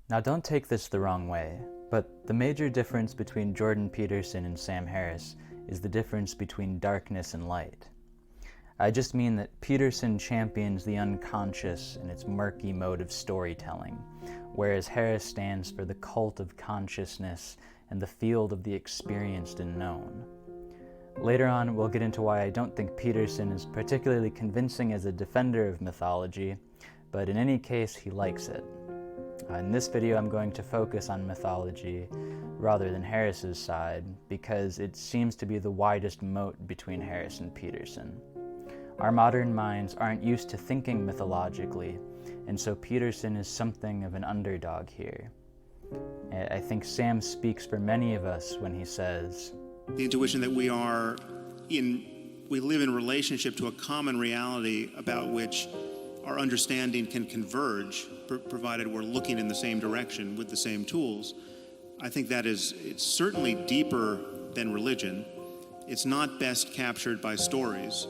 Now don't take this the wrong way, but the major difference between Jordan Peterson and Sam Harris is the difference between darkness and light. I just mean that Peterson champions the unconscious in its murky mode of storytelling, whereas Harris stands for the cult of consciousness and the field of the experienced and known. Later on, we'll get into why I don't think Peterson is particularly convincing as a defender of mythology, but in any case, he likes it. In this video, I'm going to focus on mythology rather than Harris's side, because it seems to be the widest moat between Harris and Peterson. Our modern minds aren't used to thinking mythologically, and so Peterson is something of an underdog here. I think Sam speaks for many of us when he says, the intuition that we live in relationship to a common reality about which our understanding can converge, provided we're looking in the same direction with the same tools. I think it's certainly deeper than religion. It's not best captured by stories.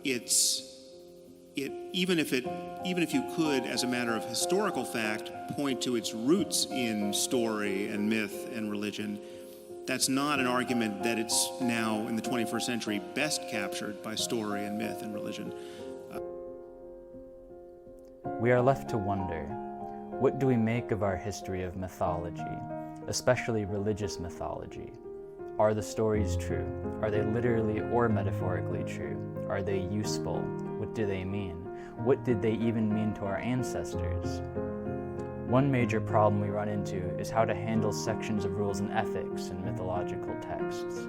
Even if you could, as a matter of historical fact, point to its roots in story and myth and religion, that's not an argument that it's now in the 21st century best captured by story and myth and religion. We are left to wonder, what do we make of our history of mythology, especially religious mythology? Are the stories true? Are they literally or metaphorically true? Are they useful? What do they mean? What did they even mean to our ancestors? One major problem we run into is how to handle sections of rules and ethics in mythological texts.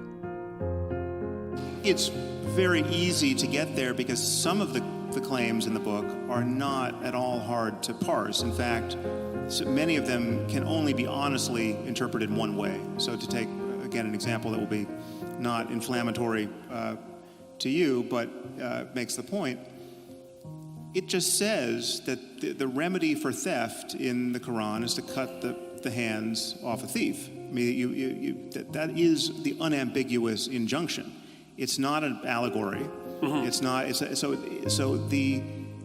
It's very easy to get there because some of the claims in the book are not at all hard to parse. In fact, so many of them can only be honestly interpreted one way. So to take, again, an example that will be not inflammatory to you, but makes the point, it just says that the remedy for theft in the Quran is to cut the hands off a thief. I mean, that is the unambiguous injunction. It's not an allegory. Mm-hmm. It's not.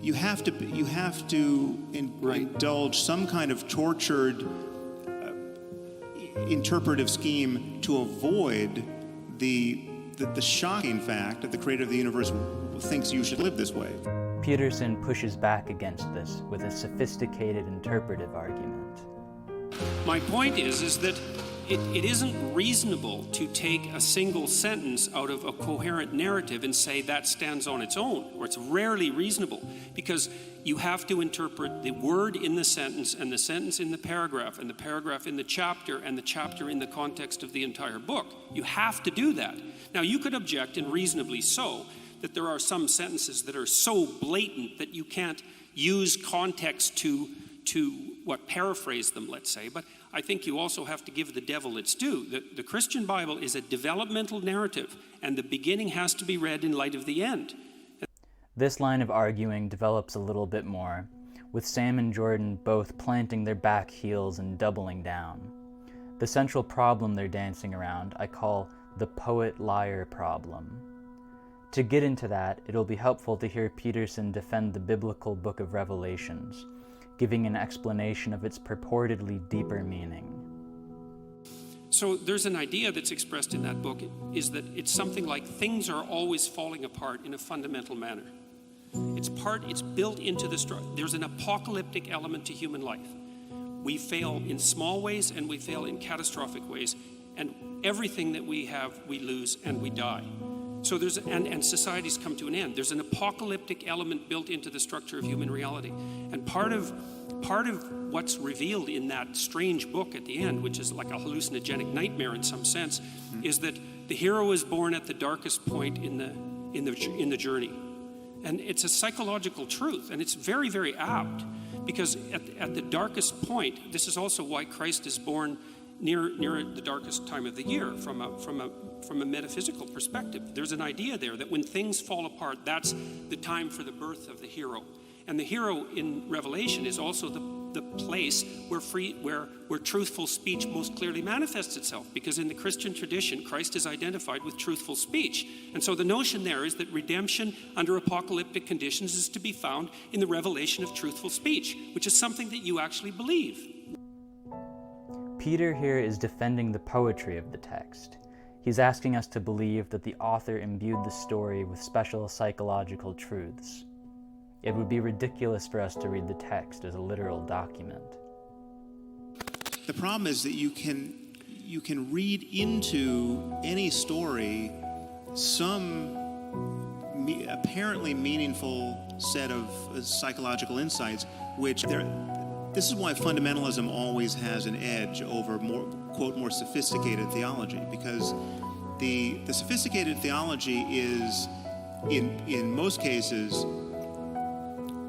You have to indulge some kind of tortured interpretive scheme to avoid the shocking fact that the creator of the universe thinks you should live this way. Peterson pushes back against this with a sophisticated interpretive argument. My point is that it isn't reasonable to take a single sentence out of a coherent narrative and say that stands on its own, or it's rarely reasonable, because you have to interpret the word in the sentence and the sentence in the paragraph and the paragraph in the chapter and the chapter in the context of the entire book. You have to do that. Now, you could object, and reasonably so, that there are some sentences that are so blatant that you can't use context to paraphrase them, let's say. But I think you also have to give the devil its due. The Christian Bible is a developmental narrative, and the beginning has to be read in light of the end. This line of arguing develops a little bit more, with Sam and Jordan both planting their back heels and doubling down. The central problem they're dancing around I call the poet-liar problem. To get into that, it'll be helpful to hear Peterson defend the biblical book of Revelations, giving an explanation of its purportedly deeper meaning. So there's an idea that's expressed in that book, is that it's something like things are always falling apart in a fundamental manner. It's built into the structure. There's an apocalyptic element to human life. We fail in small ways and we fail in catastrophic ways, and everything that we have, we lose and we die. So and societies come to an end. There's an apocalyptic element built into the structure of human reality. And part of what's revealed in that strange book at the end, which is like a hallucinogenic nightmare in some sense, is that the hero is born at the darkest point in the journey. And it's a psychological truth, and it's very, very apt, because at the darkest point, this is also why Christ is born near the darkest time of the year from a metaphysical perspective. There's an idea there that when things fall apart, that's the time for the birth of the hero. And the hero in Revelation is also the place where truthful speech most clearly manifests itself, because in the Christian tradition, Christ is identified with truthful speech. And so the notion there is that redemption under apocalyptic conditions is to be found in the revelation of truthful speech, which is something that you actually believe. Peter here is defending the poetry of the text. He's asking us to believe that the author imbued the story with special psychological truths. It would be ridiculous for us to read the text as a literal document. The problem is that you can read into any story some apparently meaningful set of psychological insights, this is why fundamentalism always has an edge over more sophisticated theology, because the sophisticated theology is in most cases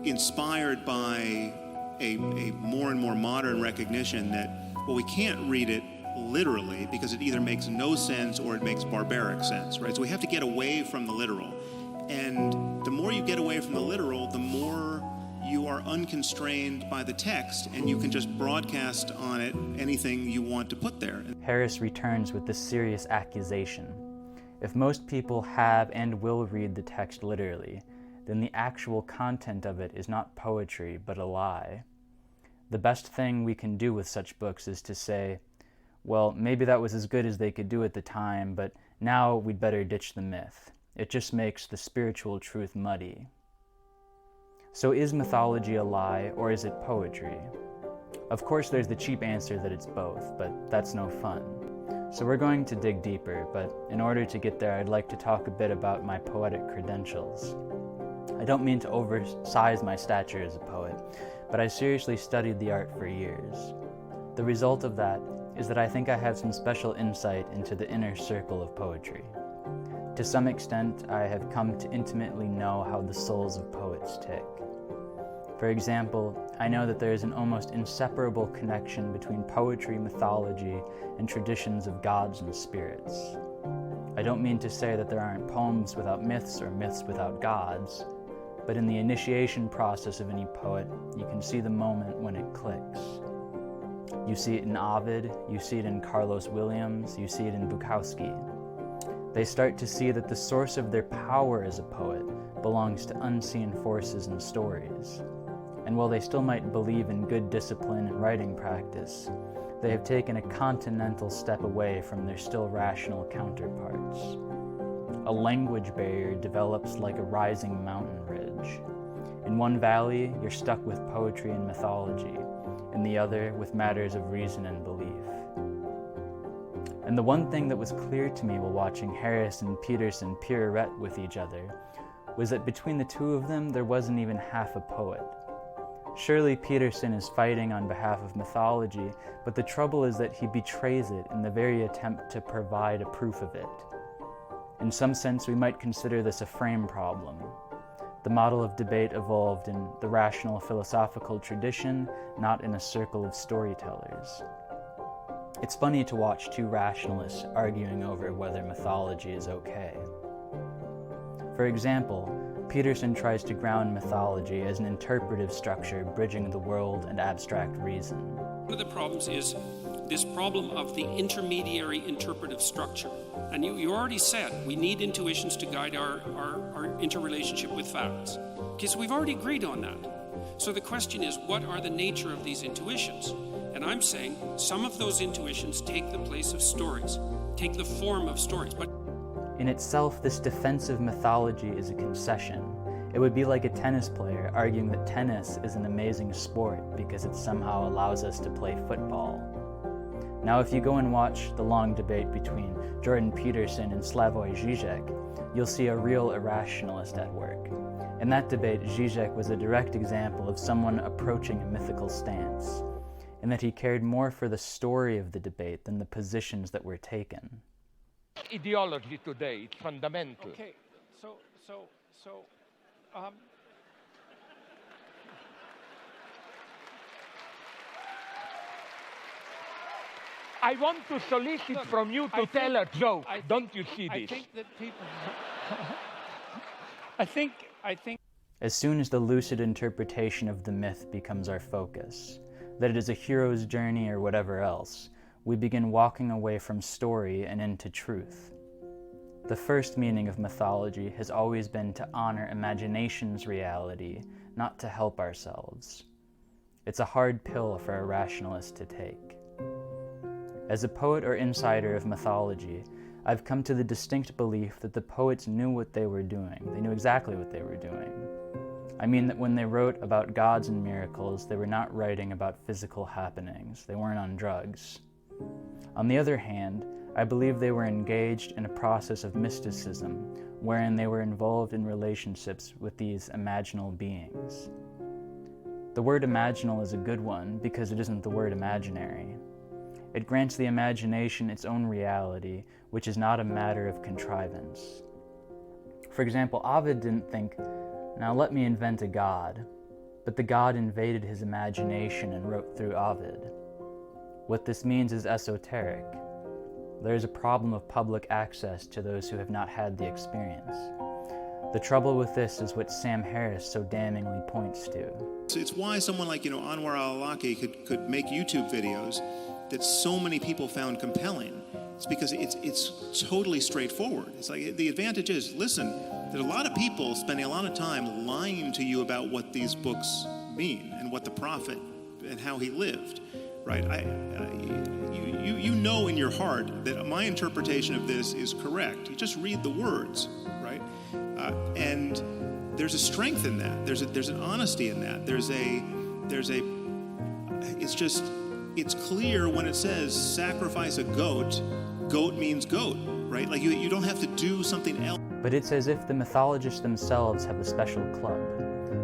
inspired by a more and more modern recognition that, well, we can't read it literally because it either makes no sense or it makes barbaric sense, right? So we have to get away from the literal. And the more you get away from the literal, the more you are unconstrained by the text, and you can just broadcast on it anything you want to put there. Harris returns with this serious accusation. If most people have and will read the text literally, then the actual content of it is not poetry, but a lie. The best thing we can do with such books is to say, well, maybe that was as good as they could do at the time, but now we'd better ditch the myth. It just makes the spiritual truth muddy. So is mythology a lie, or is it poetry? Of course there's the cheap answer that it's both, but that's no fun. So we're going to dig deeper, but in order to get there, I'd like to talk a bit about my poetic credentials. I don't mean to oversize my stature as a poet, but I seriously studied the art for years. The result of that is that I think I have some special insight into the inner circle of poetry. To some extent, I have come to intimately know how the souls of poets tick. For example, I know that there is an almost inseparable connection between poetry, mythology, and traditions of gods and spirits. I don't mean to say that there aren't poems without myths or myths without gods, but in the initiation process of any poet, you can see the moment when it clicks. You see it in Ovid, you see it in Carlos Williams, you see it in Bukowski. They start to see that the source of their power as a poet belongs to unseen forces and stories. And while they still might believe in good discipline and writing practice, they have taken a continental step away from their still rational counterparts. A language barrier develops like a rising mountain ridge. In one valley, you're stuck with poetry and mythology, in the other with matters of reason and belief. And the one thing that was clear to me while watching Harris and Peterson pirouette with each other was that between the two of them, there wasn't even half a poet. Surely Peterson is fighting on behalf of mythology, but the trouble is that he betrays it in the very attempt to provide a proof of it. In some sense, we might consider this a frame problem. The model of debate evolved in the rational philosophical tradition, not in a circle of storytellers. It's funny to watch two rationalists arguing over whether mythology is okay. For example, Peterson tries to ground mythology as an interpretive structure bridging the world and abstract reason. One of the problems is this problem of the intermediary interpretive structure. And you already said we need intuitions to guide our interrelationship with facts. Okay, so we've already agreed on that. So the question is, what are the nature of these intuitions? And I'm saying some of those intuitions take the place of stories, take the form of stories. But in itself, this defensive mythology is a concession. It would be like a tennis player arguing that tennis is an amazing sport because it somehow allows us to play football. Now, if you go and watch the long debate between Jordan Peterson and Slavoj Žižek, you'll see a real irrationalist at work. In that debate, Žižek was a direct example of someone approaching a mythical stance, in that he cared more for the story of the debate than the positions that were taken. Ideology today, it's fundamental. okay, I want to solicit from you to tell a joke. Don't you see this? I think that people I think As soon as the lucid interpretation of the myth becomes our focus, that it is a hero's journey or whatever else, we begin walking away from story and into truth. The first meaning of mythology has always been to honor imagination's reality, not to help ourselves. It's a hard pill for a rationalist to take. As a poet or insider of mythology, I've come to the distinct belief that the poets knew what they were doing. They knew exactly what they were doing. I mean that when they wrote about gods and miracles, they were not writing about physical happenings. They weren't on drugs. On the other hand, I believe they were engaged in a process of mysticism, wherein they were involved in relationships with these imaginal beings. The word imaginal is a good one because it isn't the word imaginary. It grants the imagination its own reality, which is not a matter of contrivance. For example, Ovid didn't think, now let me invent a god, but the god invaded his imagination and wrote through Ovid. What this means is esoteric. There is a problem of public access to those who have not had the experience. The trouble with this is what Sam Harris so damningly points to. It's why someone like, Anwar al-Awlaki could make YouTube videos that so many people found compelling. It's because it's totally straightforward. It's like the advantage is, listen, there's a lot of people spending a lot of time lying to you about what these books mean and what the prophet and how he lived, right? You know in your heart that my interpretation of this is correct. You just read the words, right? And there's a strength in that. There's an honesty in that. It's clear when it says sacrifice a goat. Goat means goat, right? Like you don't have to do something else. But it's as if the mythologists themselves have a special club.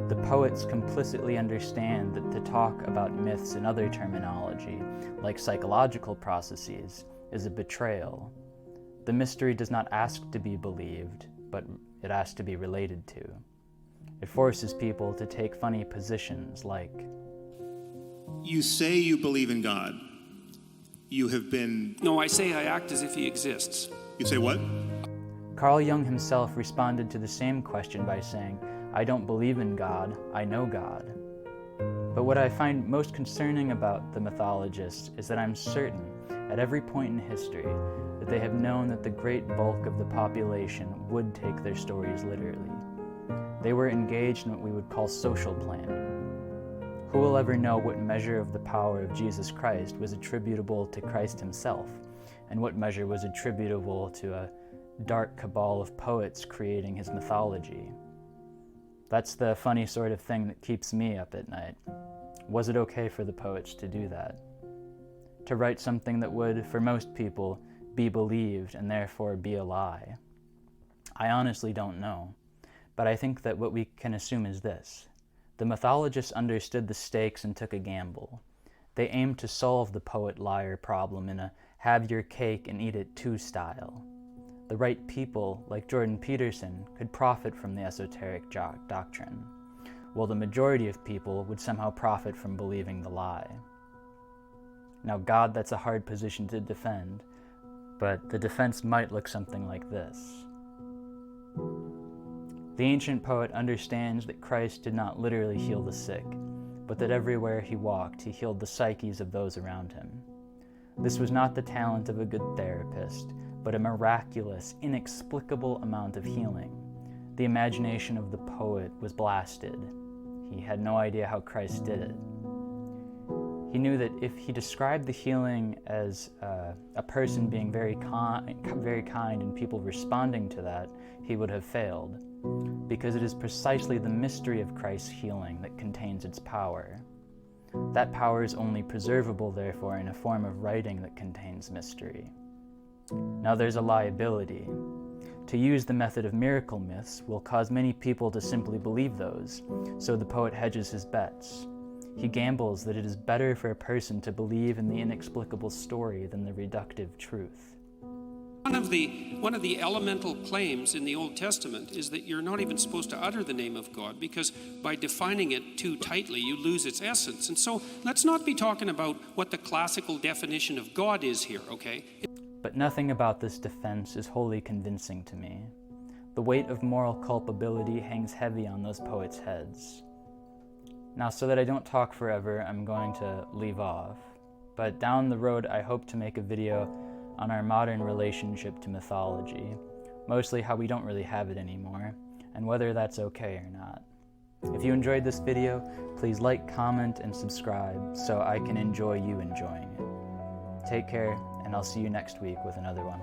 The poets complicitly understand that to talk about myths and other terminology, like psychological processes, is a betrayal. The mystery does not ask to be believed, but it asks to be related to. It forces people to take funny positions like, you say you believe in God. You have been... No, I say I act as if he exists. You say what? Carl Jung himself responded to the same question by saying, I don't believe in God, I know God. But what I find most concerning about the mythologists is that I'm certain, at every point in history, that they have known that the great bulk of the population would take their stories literally. They were engaged in what we would call social planning. Who will ever know what measure of the power of Jesus Christ was attributable to Christ himself, and what measure was attributable to a dark cabal of poets creating his mythology? That's the funny sort of thing that keeps me up at night. Was it okay for the poets to do that? To write something that would, for most people, be believed and therefore be a lie? I honestly don't know, but I think that what we can assume is this. The mythologists understood the stakes and took a gamble. They aimed to solve the poet-liar problem in a have-your-cake-and-eat-it-too style. The right people, like Jordan Peterson, could profit from the esoteric doctrine, while the majority of people would somehow profit from believing the lie. Now, God, that's a hard position to defend, but the defense might look something like this. The ancient poet understands that Christ did not literally heal the sick, but that everywhere he walked, he healed the psyches of those around him. This was not the talent of a good therapist, but a miraculous, inexplicable amount of healing. The imagination of the poet was blasted. He had no idea how Christ did it. He knew that if he described the healing as a person being very kind and people responding to that, he would have failed, because it is precisely the mystery of Christ's healing that contains its power. That power is only preservable, therefore, in a form of writing that contains mystery. Now there's a liability. To use the method of miracle myths will cause many people to simply believe those, so the poet hedges his bets. He gambles that it is better for a person to believe in the inexplicable story than the reductive truth. One of the elemental claims in the Old Testament is that you're not even supposed to utter the name of God, because by defining it too tightly, you lose its essence. And so let's not be talking about what the classical definition of God is here, okay? But nothing about this defense is wholly convincing to me. The weight of moral culpability hangs heavy on those poets' heads. Now, so that I don't talk forever, I'm going to leave off. But down the road, I hope to make a video on our modern relationship to mythology, mostly how we don't really have it anymore, and whether that's okay or not. If you enjoyed this video, please like, comment, and subscribe so I can enjoy you enjoying it. Take care, and I'll see you next week with another one.